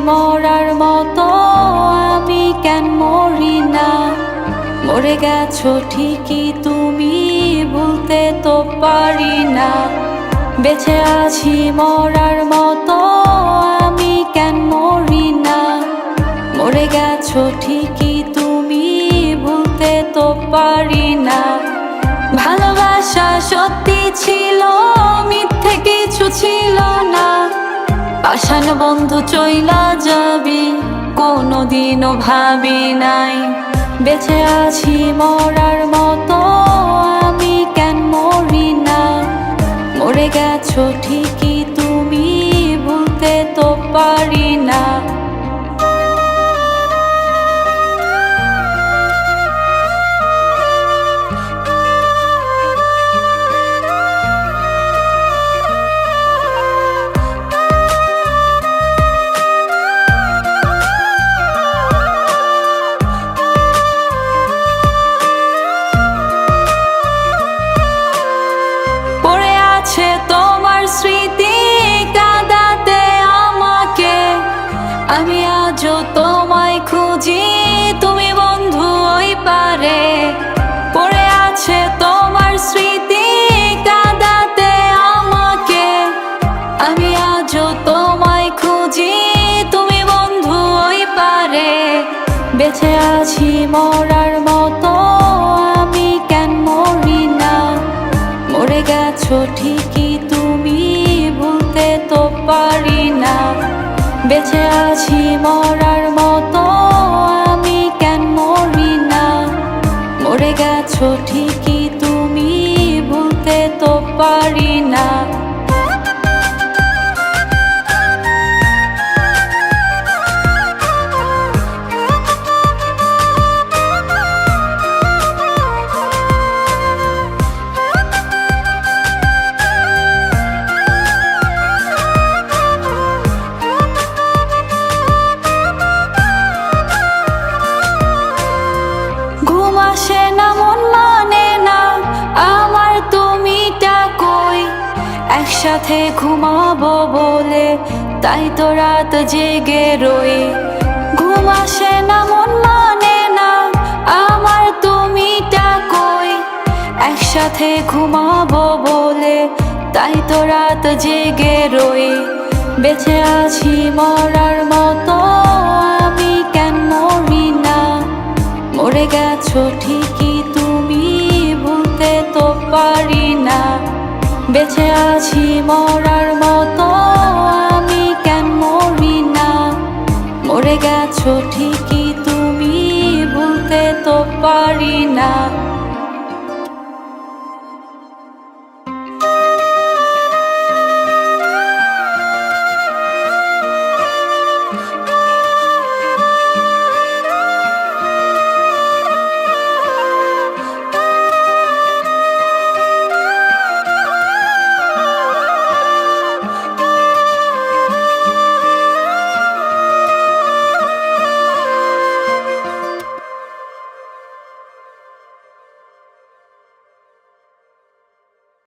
মরার মতো, আমি কেন মরি না? মরে গেছো ঠিকই তুমি, ভুলতে তো পারি না। বেঁচে আছি মরার মতো, আমি কেন মরি না? মরে গেছো ঠিকই তুমি, ভুলতে তো পারি না। ভালোবাসা সত্যি ছিল, মিথ্যে কিছু ছিল না। পাষাণ বন্ধু চইলা যাবি, কোনোদিনও ভাবি নাই। বেঁচে আছি মরার মতো, আমি কেন মরি না? মরে গেছো ঠিকই তুমি, ভুলতে তো পারি না। তোমার স্মৃতি কাঁদাতে আমাকে, আমি আজও তোমায় খুঁজি, তুমি বন্ধু ওই পারে। পড়ে আছে তোমার স্মৃতি কাঁদাতে আমাকে, আমি আজও তোমায় খুঁজি, তুমি বন্ধু ওই পারে। বেঁচে আছি মরার মতো, আমি কেন মরি না? মরে গেছো ঠিকই তুমি, ভুলতে তো পারি না। বেঁচে আছি মরার মতো, আমি কেন মরি না? মরে গেছো ঠিকই তুমি, ভুলতে তো পারি না। আসে না মন মানে না আমার, তুমিটা কই? একসাথে ঘুমাবো বলে তাই তো রাত জেগে রই। ঘুম আসে না মন মানে না আমার, তুমিটা কই? একসাথে ঘুমাবো বলে তাই তো রাত জেগে রই। বেঁচে আছি মরার মতো, আমি কেন মরি না? মরে গেছো ঠিকই তুমি, ভুলতে তো পারি না। বেঁচে আছি মরার মতো, আমি কেন মরি না? মরে গেছো ঠিকই তুমি, ভুলতে তো পারি না।